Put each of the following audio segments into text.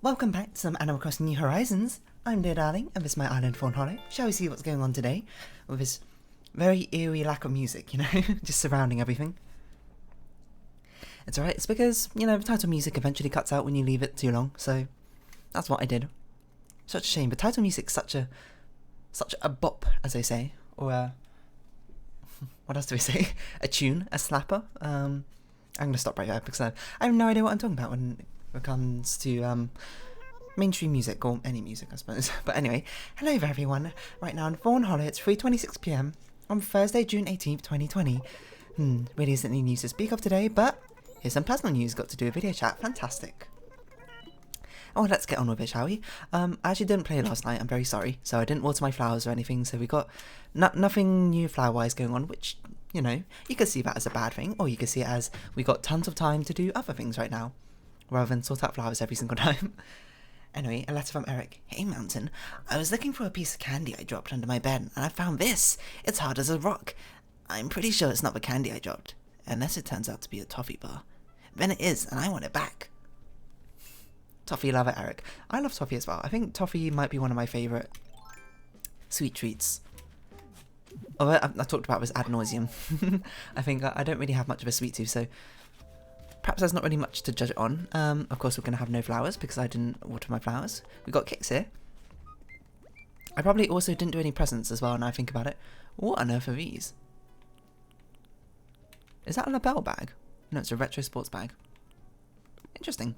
Welcome back to some Animal Crossing New Horizons. I'm Dear Darling, and this is my island Fawnhollow. Shall we see what's going on today? With this very eerie lack of music, you know, just surrounding everything. It's alright, it's because, you know, the title music eventually cuts out when you leave it too long, so that's what I did. Such a shame, but title music's such a bop, as they say, or what else do we say? A tune, a slapper. I'm gonna stop right there because I have no idea what I'm talking about when it comes to mainstream music, or any music I suppose. But anyway, hello there everyone. Right now in Fawnhollow, it's 3:26 PM on Thursday, June 18th, 2020. Really isn't any news to speak of today, but here's some personal news got to do a video chat. Fantastic. Oh, let's get on with it, shall we? I actually didn't play last night, I'm very sorry. So I didn't water my flowers or anything, so we got nothing new flower-wise going on, which, you know, you could see that as a bad thing, or you could see it as we got tons of time to do other things right now, rather than sort out flowers every single time. Anyway, a letter from Eric. Hey Mountain, I was looking for a piece of candy I dropped under my bed, and I found this. It's hard as a rock. I'm pretty sure it's not the candy I dropped, unless it turns out to be a toffee bar. Then it is, and I want it back. Toffee lover Eric. I love toffee as well. I think toffee might be one of my favourite sweet treats. Although I've talked about this ad nauseum. I think I don't really have much of a sweet tooth, so perhaps there's not really much to judge it on. Of course, we're going to have no flowers because I didn't water my flowers. We got Kicks here. I probably also didn't do any presents as well, now I think about it. What on earth are these? Is that a lapel bag? No, it's a retro sports bag. Interesting.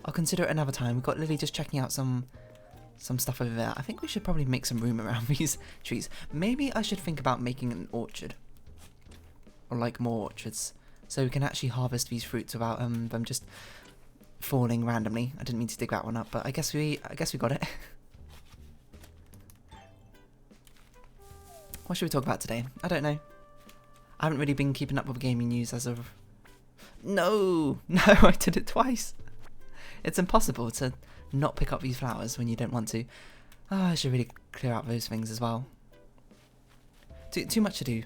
I'll consider it another time. We've got Lily just checking out some stuff over there. I think we should probably make some room around these trees. Maybe I should think about making an orchard. Or like more orchards. So we can actually harvest these fruits without them just falling randomly. I didn't mean to dig that one up, but I guess we got it. What should we talk about today? I don't know. I haven't really been keeping up with gaming news as of... No! No, I did it twice! It's impossible to not pick up these flowers when you don't want to. Oh, I should really clear out those things as well. Too much to do.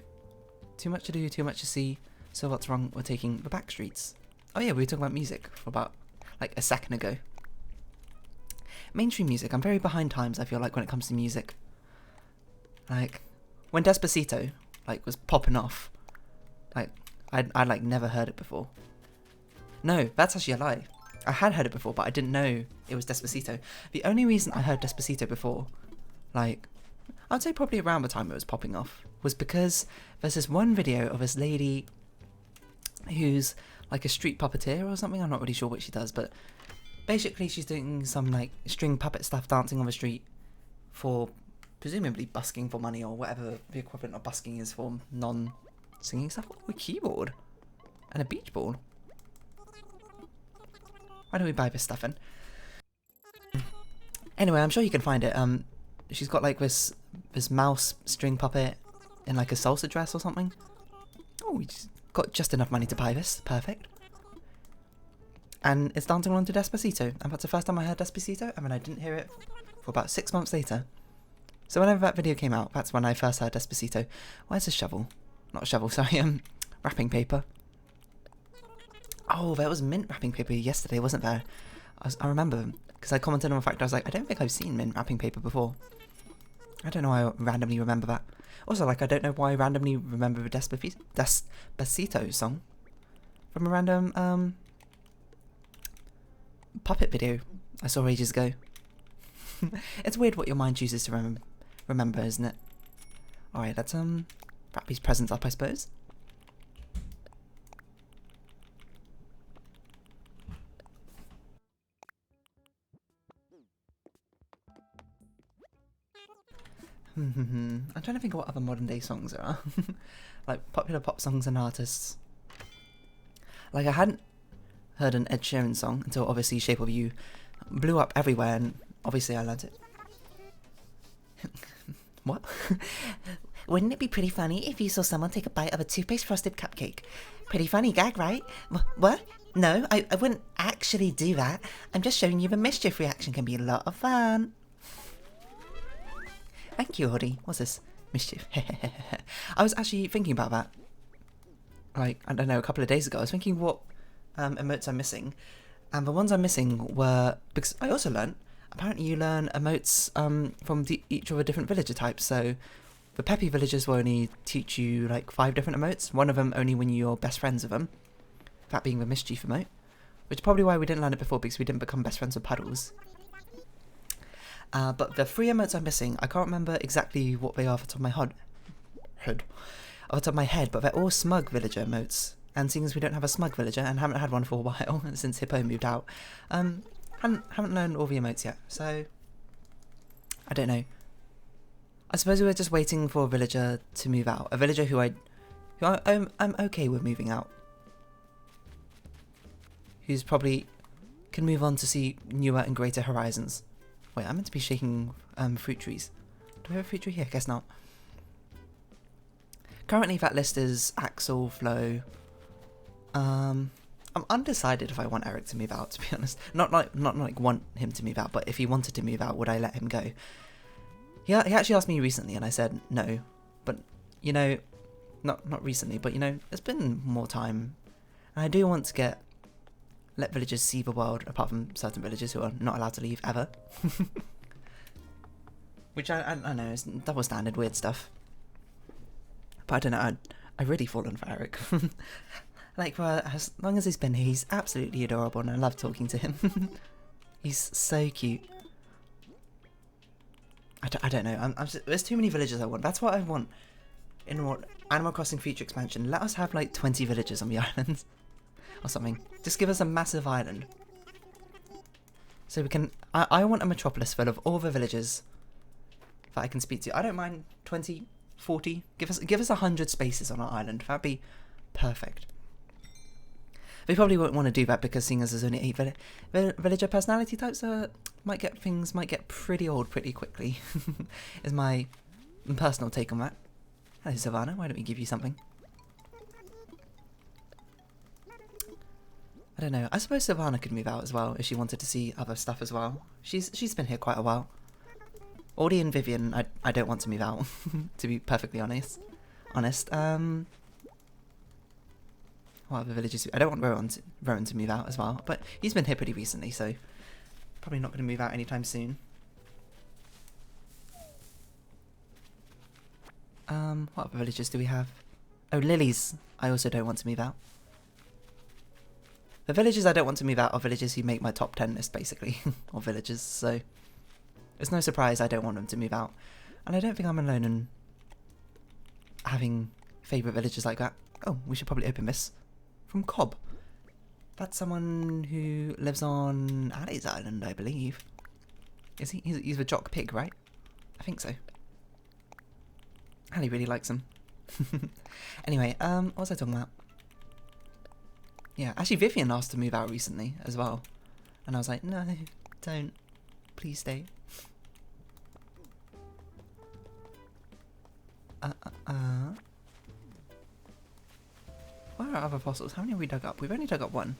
Too much to do, too much to see. So what's wrong? We're taking the back streets. Oh yeah, we were talking about music for about like a second ago. Mainstream music. I'm very behind times, I feel like, when it comes to music. Like, when Despacito like was popping off, like I like never heard it before. No, that's actually a lie. I had heard it before, but I didn't know it was Despacito. The only reason I heard Despacito before, like, I'd say probably around the time it was popping off, was because there's this one video of this lady who's like a street puppeteer or something. I'm not really sure what she does, but basically she's doing some like string puppet stuff, dancing on the street for presumably busking for money, or whatever the equivalent of busking is for non-singing stuff. Oh, a keyboard and a beach ball. Why don't we buy this stuff in? Anyway, I'm sure you can find it. She's got like this mouse string puppet in like a salsa dress or something. Oh, we just got just enough money to buy this. Perfect. And it's dancing along to Despacito. And that's the first time I heard Despacito, and then I didn't hear it for about 6 months later. So whenever that video came out, that's when I first heard Despacito. Where's the shovel? Not a shovel, sorry, wrapping paper. Oh, there was mint wrapping paper yesterday, wasn't there? I remember, because I commented on the fact, I was like, I don't think I've seen mint wrapping paper before. I don't know why I randomly remember that. Also, like, I don't know why I randomly remember the Despacito song from a random puppet video I saw ages ago. It's weird what your mind chooses to remember, isn't it? Alright, let's wrap these presents up, I suppose. I'm trying to think of what other modern day songs there are. Like popular pop songs and artists. Like I hadn't heard an Ed Sheeran song until obviously Shape of You blew up everywhere, and obviously I learned it. What? Wouldn't it be pretty funny if you saw someone take a bite of a toothpaste frosted cupcake? Pretty funny gag, right? What? No, I wouldn't actually do that. I'm just showing you the mischief reaction can be a lot of fun. Thank you, Hoddy. What's this? Mischief. I was actually thinking about that. Like, I don't know, a couple of days ago. I was thinking what emotes I'm missing. And the ones I'm missing were, because I also learned, apparently you learn emotes from each of the different villager types. So the peppy villagers will only teach you like 5 different emotes. One of them only when you're best friends with them. That being the mischief emote. Which is probably why we didn't learn it before, because we didn't become best friends with Puddles. But the 3 emotes I'm missing, I can't remember exactly what they are off the top of my head, but they're all smug villager emotes. And seeing as we don't have a smug villager, and haven't had one for a while, since Hippo moved out, haven't learned all the emotes yet, so I don't know. I suppose we were just waiting for a villager to move out. A villager who I'm okay with moving out. Who's probably can move on to see newer and greater horizons. Wait, I'm meant to be shaking fruit trees. Do we have a fruit tree here? Guess not. Currently that list is Axel, Flo. I'm undecided if I want Eric to move out, to be honest. Not like want him to move out, but if he wanted to move out, would I let him go? He actually asked me recently and I said no. But, you know, not recently, but, you know, it's been more time. And I do want to let villagers see the world, apart from certain villagers who are not allowed to leave ever. Which I know is double standard, weird stuff. But I don't know, I've really fallen for Eric. Like, for as long as he's been here, he's absolutely adorable and I love talking to him. He's so cute. I don't know, there's too many villagers I want. That's what I want in what Animal Crossing Future Expansion. Let us have like 20 villagers on the island. Or something. Just give us a massive island. So we can... I want a metropolis full of all the villagers that I can speak to. I don't mind 20, 40. Give us 100 spaces on our island. That'd be perfect. We probably won't want to do that because seeing as there's only 8 villager personality types, might get pretty old pretty quickly. Is my personal take on that. Hello Savannah, why don't we give you something? I don't know. I suppose Savannah could move out as well if she wanted to see other stuff as well. She's been here quite a while. Audie and Vivian, I don't want to move out, to be perfectly honest. What other villages? I don't want Rowan to move out as well, but he's been here pretty recently, so probably not going to move out anytime soon. What other villages do we have? Oh, Lily's. I also don't want to move out. The villages I don't want to move out are villages who make my top 10 list, basically. Or villages, so... It's no surprise I don't want them to move out. And I don't think I'm alone in having favourite villages like that. Oh, we should probably open this. From Cobb. That's someone who lives on Ali's Island, I believe. Is he? He's the Jock Pig, right? I think so. Ali really likes him. Anyway, what was I talking about? Yeah, actually Vivian asked to move out recently as well. And I was like, no, don't. Please stay. Where are other fossils? How many have we dug up? We've only dug up 1.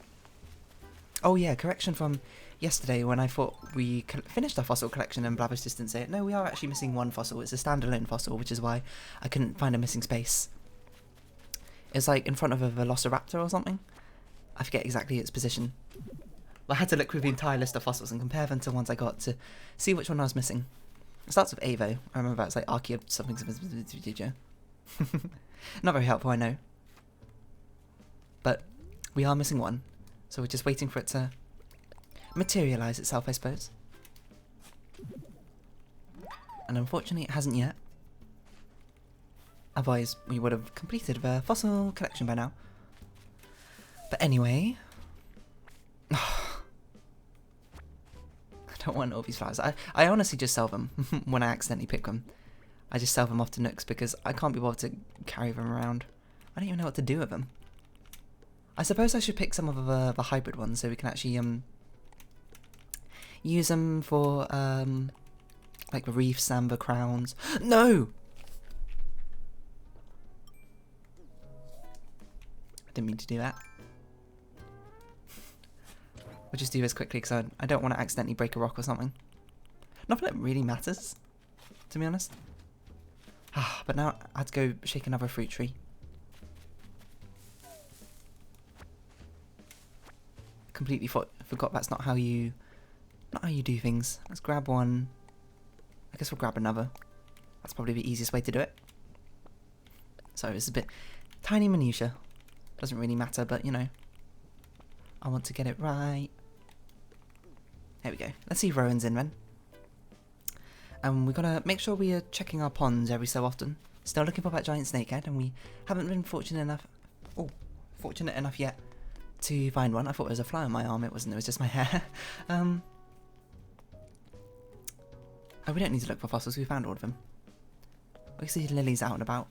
Oh yeah, correction from yesterday when I thought we finished our fossil collection and Blavish didn't say it. No, we are actually missing 1 fossil. It's a standalone fossil, which is why I couldn't find a missing space. It's like in front of a velociraptor or something. I forget exactly its position. I had to look through the entire list of fossils and compare them to ones I got to see which one I was missing. It starts with Avo. I remember it's like Archaea something. Not very helpful, I know. But we are missing 1. So we're just waiting for it to materialise itself, I suppose. And unfortunately it hasn't yet. Otherwise we would have completed the fossil collection by now. But anyway... I don't want all these flowers. I honestly just sell them when I accidentally pick them. I just sell them off to Nooks because I can't be bothered to carry them around. I don't even know what to do with them. I suppose I should pick some of the hybrid ones so we can actually use them for like the reefs and the crowns. No! I didn't mean to do that. We'll just do this quickly because I don't want to accidentally break a rock or something. Not that it really matters, to be honest. But now I had to go shake another fruit tree. completely forgot that's not how you do things. Let's grab one. I guess we'll grab another. That's probably the easiest way to do it. So it's a bit tiny minutia. Doesn't really matter, but you know, I want to get it right. There we go. Let's see if Rowan's in then. And we gotta make sure we are checking our ponds every so often. Still looking for that giant snakehead, and we haven't been fortunate enough yet to find one. I thought it was a fly on my arm. It wasn't. It was just my hair. Oh, we don't need to look for fossils. We found all of them. We see Lily's out and about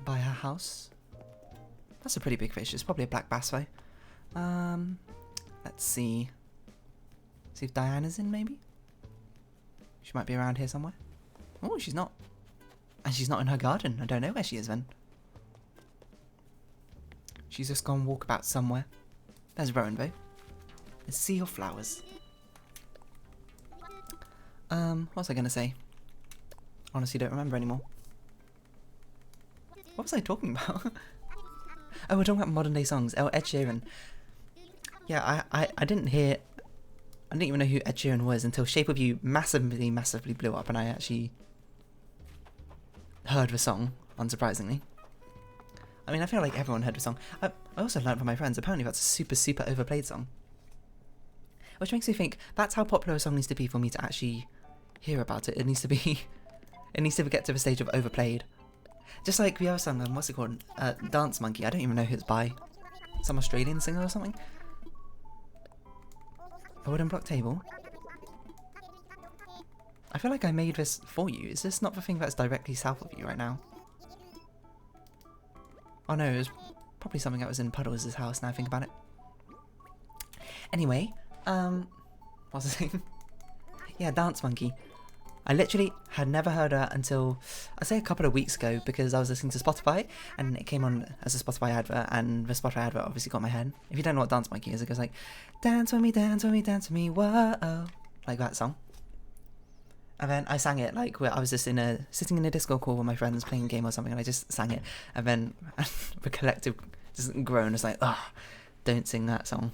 by her house. That's a pretty big fish. It's probably a black bass though. Let's see. See if Diana's in, maybe? She might be around here somewhere. Oh, she's not. And she's not in her garden. I don't know where she is then. She's just gone walkabout somewhere. There's Rowan though. Let's see your flowers. What was I going to say? Honestly, don't remember anymore. What was I talking about? Oh, we're talking about modern day songs. Oh, Ed Sheeran. Yeah, I didn't hear... I didn't even know who Ed Sheeran was until Shape of You massively blew up, and I actually heard the song, unsurprisingly. I mean, I feel like everyone heard the song. I also learned from my friends, apparently that's a super overplayed song. Which makes me think, that's how popular a song needs to be for me to actually hear about it. It needs to be... it needs to get to the stage of overplayed. Just like the other song, what's it called? Dance Monkey. I don't even know who it's by. Some Australian singer or something? A wooden block table? I feel like I made this for you. Is this not the thing that's directly south of you right now? Oh no, it was probably something that was in Puddles' house now I think about it. Anyway, what was I saying? Yeah, Dance Monkey. I literally had never heard her until, I'd say a couple of weeks ago, because I was listening to Spotify, and it came on as a Spotify advert, and the Spotify advert obviously got my head. If you don't know what Dance Monkey is, it goes like, dance with me, dance with me, dance with me, whoa, like that song. And then I sang it, like, where I was just sitting in a Discord call with my friends playing a game or something, and I just sang it, and then the collective just groaned, it's like, oh, don't sing that song.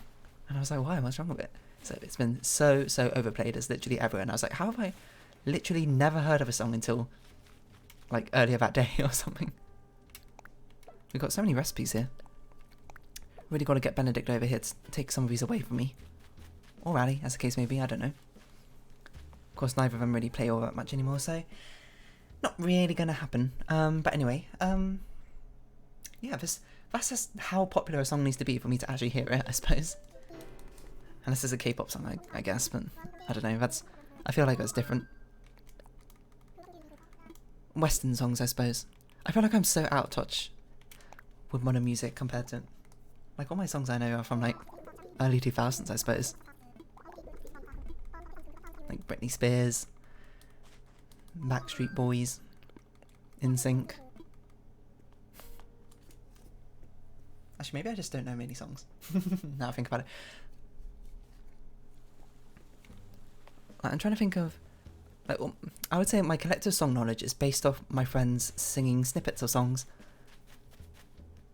And I was like, why, what's wrong with it? So it's been so overplayed, it's literally everywhere, and I was like, how have I literally never heard of a song until like earlier that day or something. We've got so many recipes here. Really got to get Benedict over here to take some of these away from me. Or Ali, as the case may be, I don't know. Of course, neither of them really play all that much anymore, so not really going to happen. But anyway, yeah, that's just how popular a song needs to be for me to actually hear it, I suppose. And this is a K-pop song, I guess, but I don't know, I feel like that's different. Western songs, I suppose. I feel like I'm so out of touch with modern music compared to... like, all my songs I know are from, like, early 2000s, I suppose. Like Britney Spears, Backstreet Boys, NSYNC. Actually, maybe I just don't know many songs. Now I think about it. I'm trying to think of... like, well, I would say my collective song knowledge is based off my friends singing snippets of songs.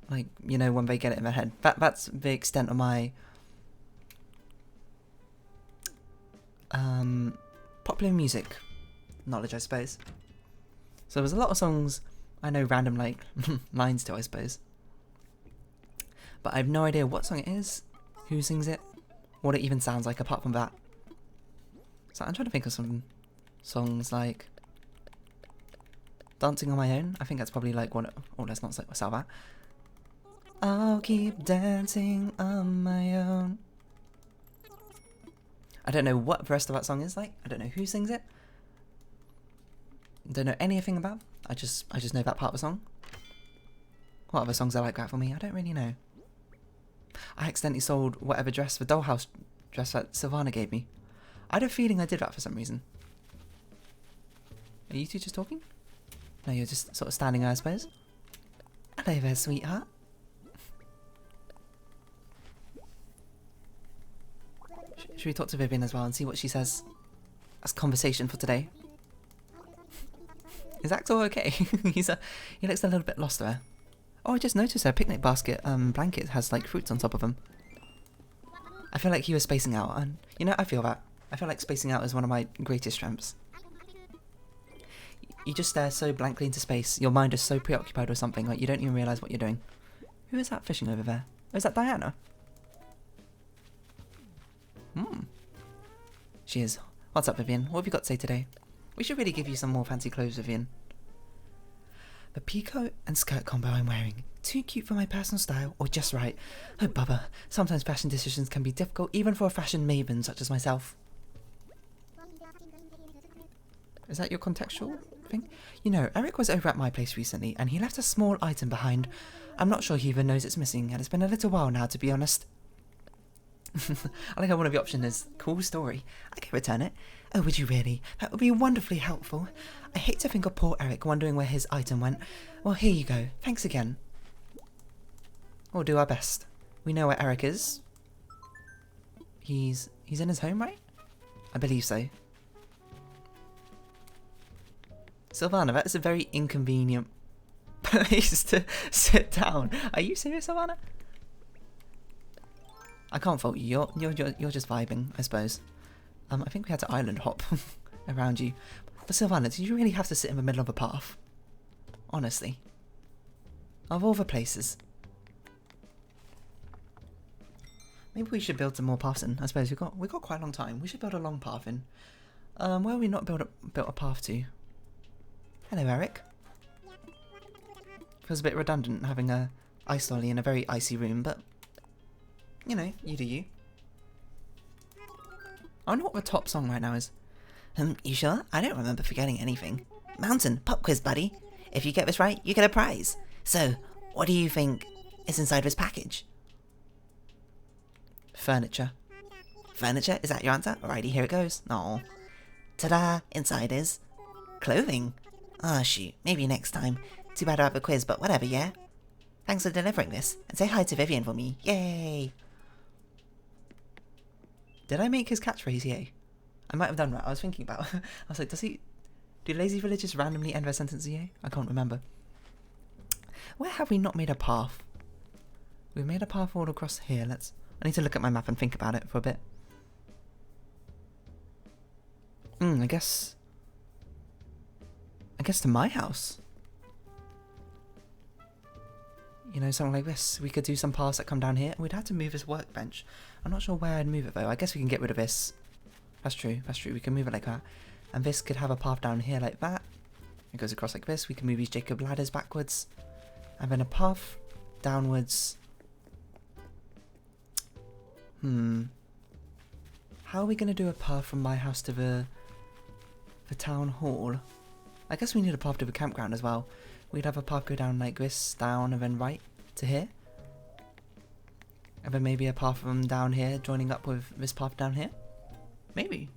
Like, you know, when they get it in their head. That's the extent of my popular music knowledge, I suppose. So there's a lot of songs I know random, like, lines to, I suppose. But I have no idea what song it is, who sings it, what it even sounds like apart from that. So I'm trying to think of some songs like Dancing on My Own. I think that's probably like one. Oh, let's not say that. I'll keep dancing on my own. I don't know what the rest of that song is like. I don't know who sings it. Don't know anything about. I just know that part of the song. What other songs are like that for me? I don't really know. I accidentally sold whatever dress, the dollhouse dress that Sylvana gave me. I had a feeling I did that for some reason. Are you two just talking? No, you're just sort of standing there, I suppose. Hello there, sweetheart. Should we talk to Vivian as well and see what she says as conversation for today? Is Axel okay? He looks a little bit lost there. Oh, I just noticed her picnic basket blanket has like fruits on top of them. I feel like he was spacing out, and you know, I feel that. I feel like spacing out is one of my greatest strengths. You just stare so blankly into space, your mind is so preoccupied with something, like you don't even realise what you're doing. Who is that fishing over there? Oh, is that Diana? She is. What's up, Vivian? What have you got to say today? We should really give you some more fancy clothes, Vivian. The peacoat and skirt combo I'm wearing. Too cute for my personal style, or just right? Oh, bubba. Sometimes fashion decisions can be difficult, even for a fashion maven such as myself. Is that your contextual thing? You know, Eric was over at my place recently, and he left a small item behind. I'm not sure he even knows it's missing, and it's been a little while now, to be honest. I like how one of the options is, cool story. I can return it. Oh, would you really? That would be wonderfully helpful. I hate to think of poor Eric wondering where his item went. Well, here you go. Thanks again. We'll do our best. We know where Eric is. He's in his home, right? I believe so. Sylvana, that is a very inconvenient place to sit down. Are you serious, Sylvana? I can't fault you. You're just vibing, I suppose. I think we had to island hop around you. But Sylvana, did you really have to sit in the middle of a path? Honestly. Of all the places. Maybe we should build some more paths in. I suppose we got quite a long time. We should build a long path in. Where have we not built a path to? Hello, Eric. Feels a bit redundant having a ice lolly in a very icy room, but you know, you do you. I wonder what the top song right now is. You sure? I don't remember forgetting anything. Mountain, pop quiz, buddy. If you get this right, you get a prize. So, what do you think is inside this package? Furniture. Furniture? Is that your answer? Alrighty, here it goes. Aw. Ta-da! Inside is clothing. Ah, shoot. Maybe next time. Too bad I have a quiz, but whatever, yeah? Thanks for delivering this. And say hi to Vivian for me. Yay! Did I make his catchphrase, yay? I might have done right. I was thinking about I was like, do lazy villagers randomly end their sentence, yay? I can't remember. Where have we not made a path? We've made a path all across here. I need to look at my map and think about it for a bit. I guess to my house. You know, something like this. We could do some paths that come down here. We'd have to move this workbench. I'm not sure where I'd move it though. I guess we can get rid of this. That's true. That's true. We can move it like that. And this could have a path down here like that. It goes across like this. We can move these Jacob ladders backwards. And then a path downwards. How are we going to do a path from my house to the town hall? I guess we need a path to the campground as well. We'd have a path go down like this, down, and then right to here. And then maybe a path from down here, joining up with this path down here. Maybe.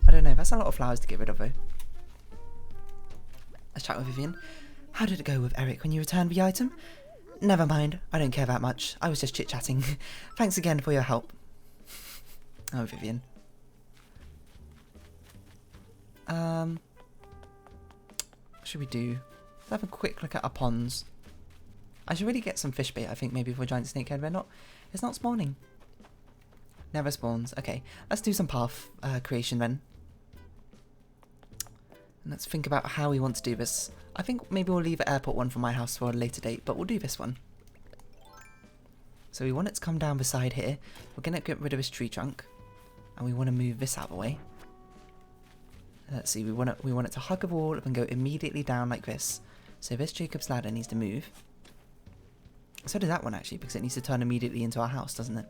I don't know. That's a lot of flowers to get rid of, though. Let's chat with Vivian. How did it go with Eric when you returned the item? Never mind. I don't care that much. I was just chit-chatting. Thanks again for your help. Oh, Vivian. What should we do? Let's have a quick look at our ponds. I should really get some fish bait, I think, maybe for a giant snakehead. It's not spawning. Never spawns. Okay, let's do some path creation then. And let's think about how we want to do this. I think maybe we'll leave the airport one for my house for a later date, but we'll do this one. So we want it to come down beside here. We're going to get rid of this tree trunk. And we want to move this out of the way. Let's see, we want it to hug a wall and go immediately down like this. So this Jacob's ladder needs to move. So does that one actually, because it needs to turn immediately into our house, doesn't it?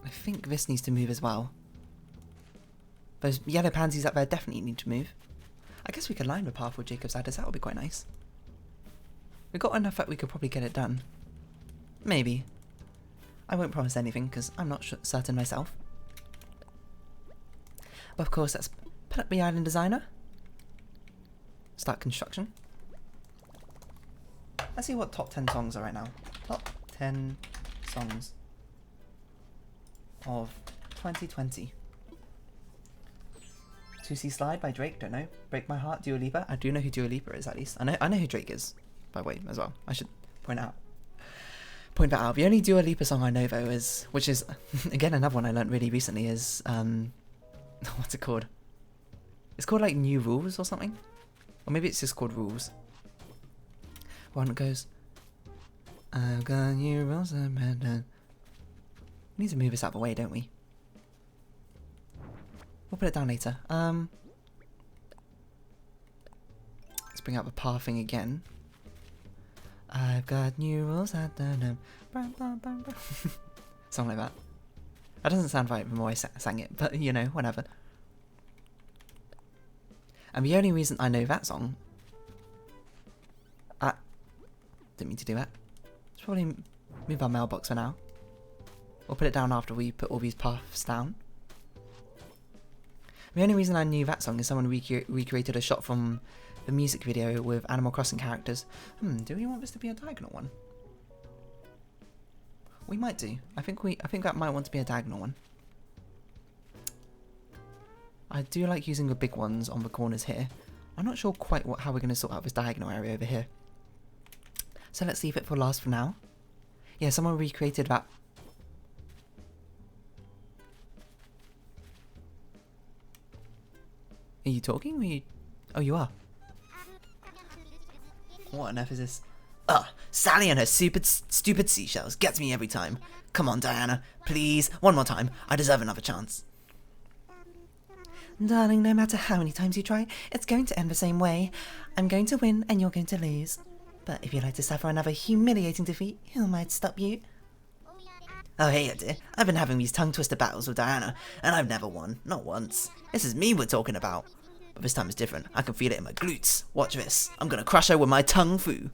I think this needs to move as well. Those yellow pansies up there definitely need to move. I guess we could line the path with Jacob's ladders, that would be quite nice. We've got enough that we could probably get it done. Maybe. I won't promise anything, because I'm not certain myself. But of course, let's put up the island designer. Start construction. Let's see what top 10 songs are right now. Top 10 songs of 2020. To See Slide by Drake, don't know. Break My Heart, Dua Lipa. I do know who Dua Lipa is, at least. I know who Drake is, by the way, as well. I should point out. point that out. The only Dua Lipa song I know though is, which is again another one I learnt really recently, is what's it called? It's called like New Rules or something, or maybe it's just called Rules. One that goes, I've got new rules. We need to move this out of the way, don't we? We'll put it down later. Let's bring out the par thing again. I've got new rules. Something like that. That doesn't sound right the more I sang it, but you know, whatever. And the only reason I know that song... didn't mean to do that. Let's probably move our mailbox for now. We'll put it down after we put all these paths down. The only reason I knew that song is someone recreated a shot from the music video with Animal Crossing characters. Do we want this to be a diagonal one? We might do. I think that might want to be a diagonal one. I do like using the big ones on the corners here. I'm not sure quite how we're going to sort out this diagonal area over here. So let's see if it will last for now. Yeah, someone recreated that. Are you talking? Are you... Oh, you are. What on earth is this? Ugh, Sally and her stupid seashells gets me every time. Come on, Diana. Please, one more time. I deserve another chance. Darling, no matter how many times you try, it's going to end the same way. I'm going to win and you're going to lose. But if you'd like to suffer another humiliating defeat, who might stop you? Oh hey dear, I've been having these tongue-twister battles with Diana, and I've never won, not once. This is me we're talking about. But this time it's different, I can feel it in my glutes. Watch this, I'm gonna crush her with my tongue fu.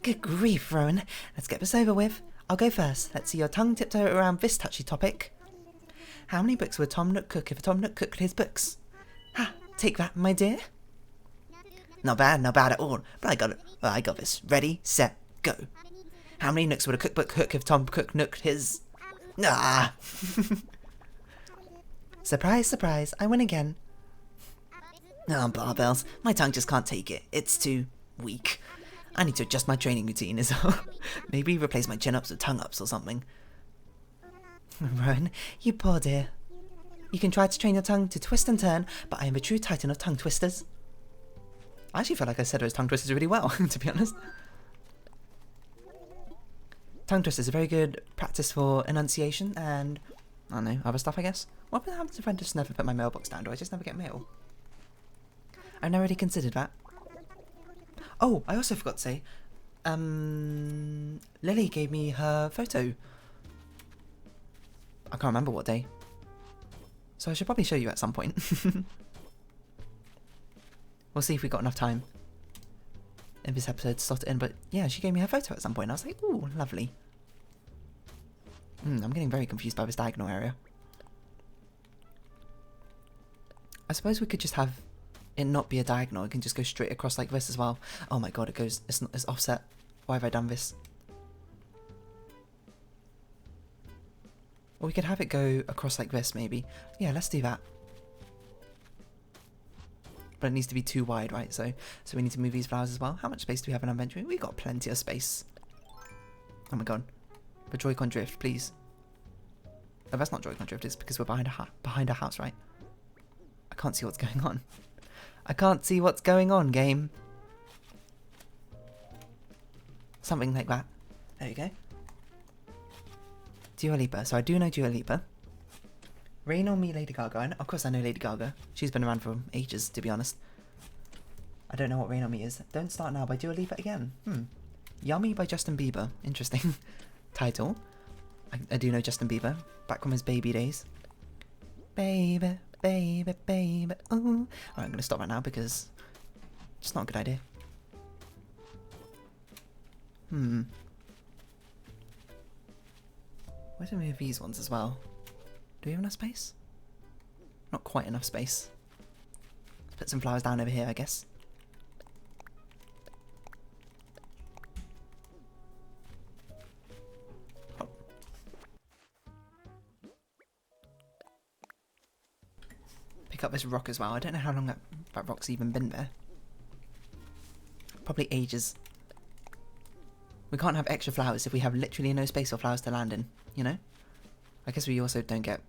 Good grief, Rowan. Let's get this over with. I'll go first. Let's see your tongue tiptoe around this touchy topic. How many books would Tom Nook cook if Tom Nook cooked his books? Ha! Take that, my dear. Not bad at all. But I got it. Well, I got this. Ready, set, go. How many nooks would a cookbook cook if Tom Cook nooked his... Ah! Surprise, surprise. I win again. Oh, barbells. My tongue just can't take it. It's too weak. I need to adjust my training routine as well. Maybe replace my chin-ups with tongue-ups or something. Rowan, you poor dear. You can try to train your tongue to twist and turn, but I am a true titan of tongue twisters. I actually feel like I said those tongue twisters really well, to be honest. Tongue twisters are very good practice for enunciation and, I don't know, other stuff, I guess. What happens if I just never put my mailbox down? Do I just never get mail? I've never really considered that. Oh, I also forgot to say, Lily gave me her photo. I can't remember what day. So I should probably show you at some point. We'll see if we got enough time in this episode to slot it in. But yeah, she gave me her photo at some point. I was like, ooh, lovely. I'm getting very confused by this diagonal area. I suppose we could just have it not be a diagonal. It can just go straight across like this as well. Oh my god, it goes. It's offset. Why have I done this? Or we could have it go across like this, maybe. Yeah, let's do that. But it needs to be too wide, right? So we need to move these flowers as well. How much space do we have in our inventory? We've got plenty of space. Oh my god. The Joy-Con drift, please. Oh, that's not Joy-Con drift. It's because we're behind a house, right? I can't see what's going on. I can't see what's going on, game. Something like that. There you go. Dua Lipa. So I do know Dua Lipa. Rain on Me, Lady Gaga. And of course I know Lady Gaga. She's been around for ages, to be honest. I don't know what Rain on Me is. Don't Start Now by Dua Lipa again. Yummy by Justin Bieber. Interesting title. I do know Justin Bieber. Back from his baby days. Baby, baby, baby. Ooh. Alright, I'm going to stop right now because it's not a good idea. Where do we move these ones as well? Do we have enough space? Not quite enough space. Let's put some flowers down over here, I guess. Oh. Pick up this rock as well. I don't know how long that rock's even been there. Probably ages. We can't have extra flowers if we have literally no space for flowers to land in, you know? I guess we also don't get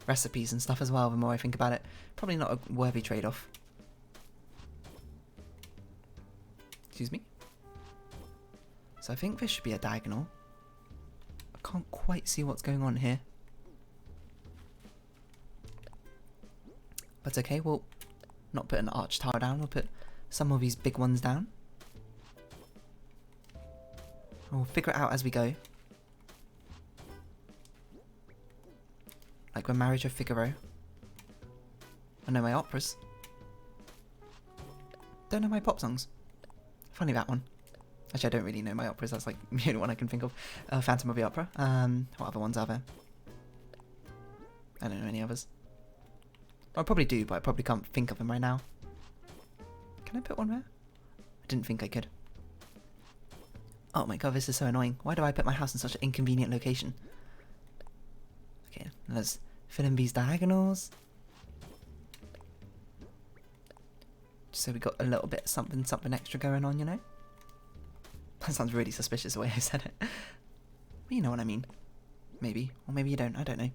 recipes and stuff as well, the more I think about it. Probably not a worthy trade-off. Excuse me? So I think this should be a diagonal. I can't quite see what's going on here. But okay, we'll not put an arch tower down, we'll put some of these big ones down. We'll figure it out as we go. Like the Marriage of Figaro. I know my operas. Don't know my pop songs. Funny that one. Actually, I don't really know my operas, that's like the only one I can think of. Phantom of the Opera. What other ones are there? I don't know any others. I probably do, but I probably can't think of them right now. Can I put one there? I didn't think I could. Oh my god, this is so annoying. Why do I put my house in such an inconvenient location? Okay, let's fill in these diagonals. Just so we got a little bit something extra going on, you know? That sounds really suspicious the way I said it. But you know what I mean. Maybe. Or maybe you don't. I don't know.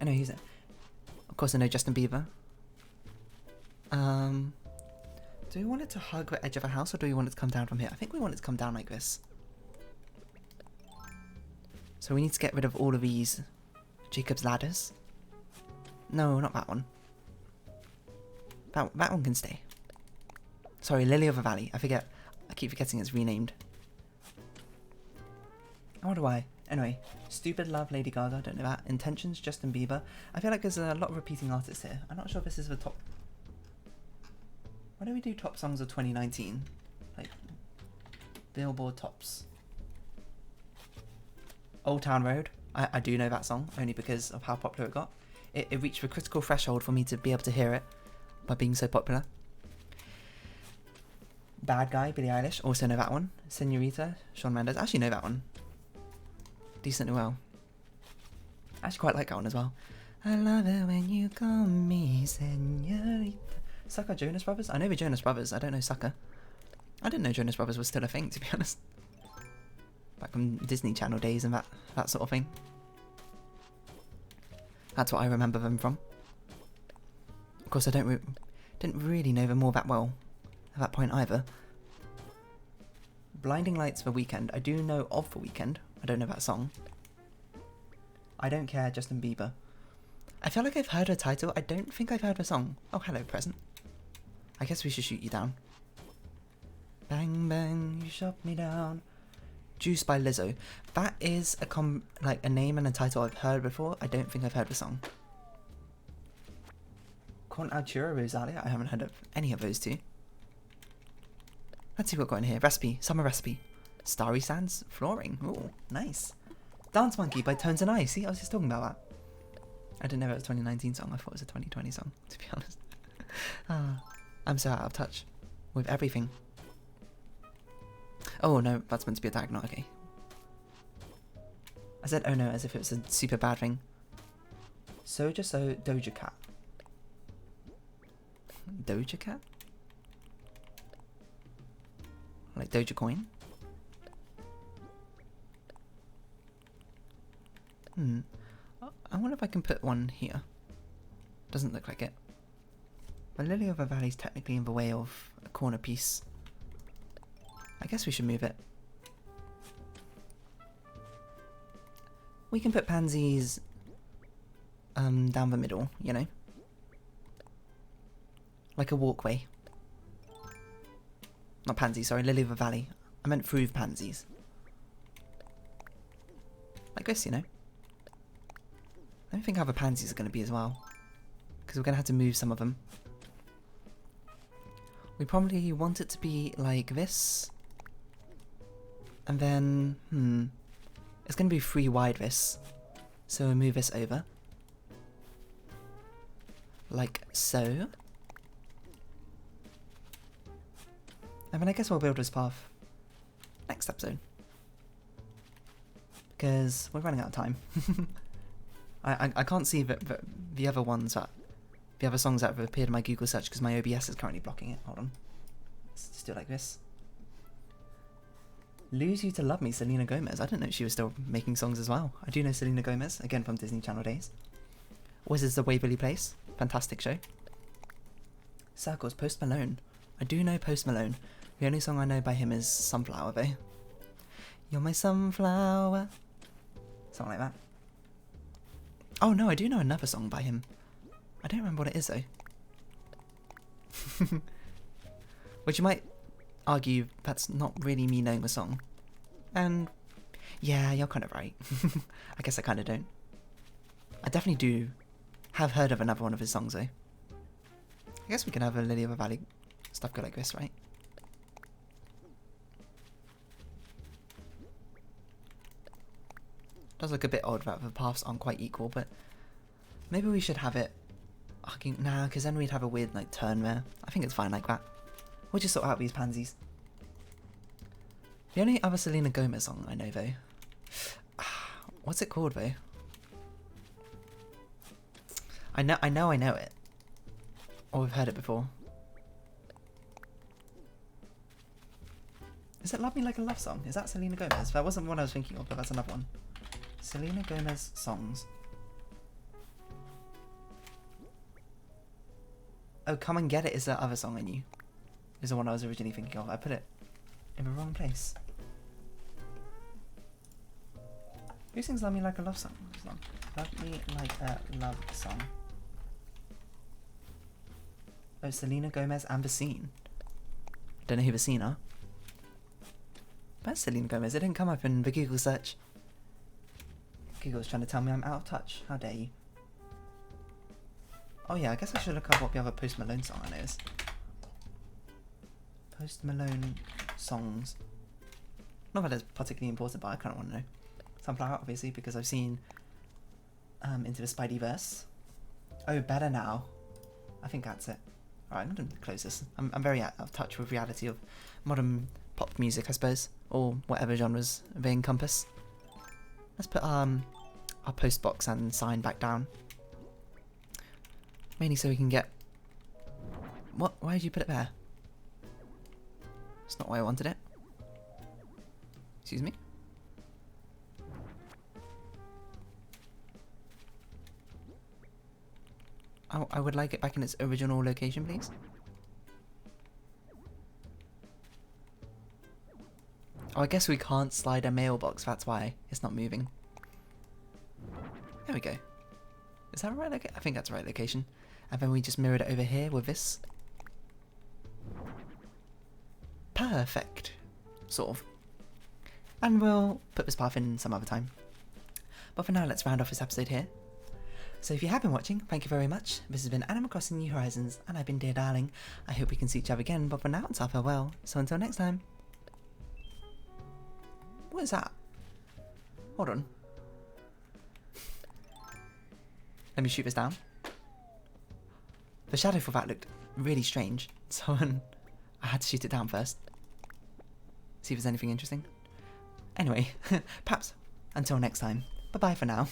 I know he's... Of course I know Justin Bieber. Do we want it to hug the edge of a house or do we want it to come down from here? I think we want it to come down like this. So we need to get rid of all of these Jacob's ladders. No, not that one. That one can stay. Sorry, Lily of the Valley. I forget. I keep forgetting it's renamed. I wonder why. Anyway, Stupid Love, Lady Gaga. Don't know that. Intentions, Justin Bieber. I feel like there's a lot of repeating artists here. I'm not sure if this is the top... Why don't we do top songs of 2019? Like, Billboard tops. Old Town Road. I do know that song, only because of how popular it got. It reached the critical threshold for me to be able to hear it by being so popular. Bad Guy, Billie Eilish. Also know that one. Senorita, Shawn Mendes. I actually know that one decently well. I actually quite like that one as well. I love it when you call me Senorita. Sucker, Jonas Brothers? I know the Jonas Brothers, I don't know Sucker. I didn't know Jonas Brothers was still a thing, to be honest. Back from Disney Channel days and that sort of thing. That's what I remember them from. Of course, I didn't really know them all that well at that point either. Blinding Lights for Weekend. I do know of The Weekend. I don't know that song. I Don't Care, Justin Bieber. I feel like I've heard a title. I don't think I've heard the song. Oh, hello, present. I guess we should shoot you down. Bang, bang, you shot me down. Juice by Lizzo. That is a name and a title I've heard before. I don't think I've heard the song. Con Altura, Rosalia. I haven't heard of any of those two. Let's see what we've got in here. Recipe. Summer recipe. Starry Sands Flooring. Ooh, nice. Dance Monkey by Tones and I. See, I was just talking about that. I didn't know it was a 2019 song. I thought it was a 2020 song, to be honest. I'm so out of touch with everything. Oh no, that's meant to be a diagonal. Okay. I said oh no as if it was a super bad thing. Soja So Doja Cat. Doja Cat? Like Doja Coin? I wonder if I can put one here. Doesn't look like it. But Lily of the Valley is technically in the way of a corner piece. I guess we should move it. We can put pansies down the middle, you know? Like a walkway. Not pansies, sorry, Lily of the Valley. I meant through pansies. Like this, you know? Let me think how the pansies are going to be as well. Because we're going to have to move some of them. We probably want it to be like this. And then, it's going to be 3 wide this. So we'll move this over. Like so. And then I guess we'll build this path next episode. Because we're running out of time. I can't see the other ones that... The other songs that have appeared in my Google search because my OBS is currently blocking it. Hold on. Let's just do it like this. Lose You to Love Me, Selena Gomez. I didn't know she was still making songs as well. I do know Selena Gomez, again from Disney Channel days. Wizards of Waverly Place, fantastic show. Circles, Post Malone. I do know Post Malone. The only song I know by him is Sunflower though. You're my sunflower. Something like that. Oh no, I do know another song by him. I don't remember what it is though. Which you might argue that's not really me knowing the song. And yeah, you're kind of right. I guess I kind of don't. I definitely do have heard of another one of his songs though. I guess we can have a Lily of the Valley stuff go like this, right? Does look a bit odd that the paths aren't quite equal, but maybe we should have it. Nah, because then we'd have a weird like turn there. I think it's fine like that. We'll just sort out these pansies. The only other Selena Gomez song I know though. What's it called though? I know it. Or we've heard it before. Is it Love Me Like a Love Song? Is that Selena Gomez? That wasn't the one I was thinking of, but that's another one. Selena Gomez songs. Oh, Come and Get It is that other song I knew. Is the one I was originally thinking of. I put it in the wrong place. Who sings Love Me Like a Love Song? Love Me Like a Love Song. Oh, Selena Gomez and Vaseline. Don't know who Vaseline are. That's Selena Gomez. It didn't come up in the Google search. Google's trying to tell me I'm out of touch. How dare you? Oh yeah, I guess I should look up what the other Post Malone song I know is. Post Malone songs. Not that it's particularly important, but I kind of want to know. Sunflower, obviously, because I've seen Into the Spideyverse. Oh, Better Now. I think that's it. Alright, I'm going to close this. I'm very out of touch with reality of modern pop music, I suppose. Or whatever genres they encompass. Let's put our post box and sign back down. Mainly so we can get... What? Why did you put it there? It's not why I wanted it. Excuse me? I would like it back in its original location, please. Oh, I guess we can't slide a mailbox, that's why it's not moving. There we go. Is that right? I think that's the right location. And then we just mirrored it over here with this. Perfect. Sort of. And we'll put this path in some other time. But for now, let's round off this episode here. So if you have been watching, thank you very much. This has been Animal Crossing New Horizons, and I've been Dear Darling. I hope we can see each other again, but for now, it's our farewell. So until next time. What is that? Hold on. Let me shoot this down. The shadow for that looked really strange, so I had to shoot it down first. See if there's anything interesting. Anyway, perhaps until next time. Bye bye for now.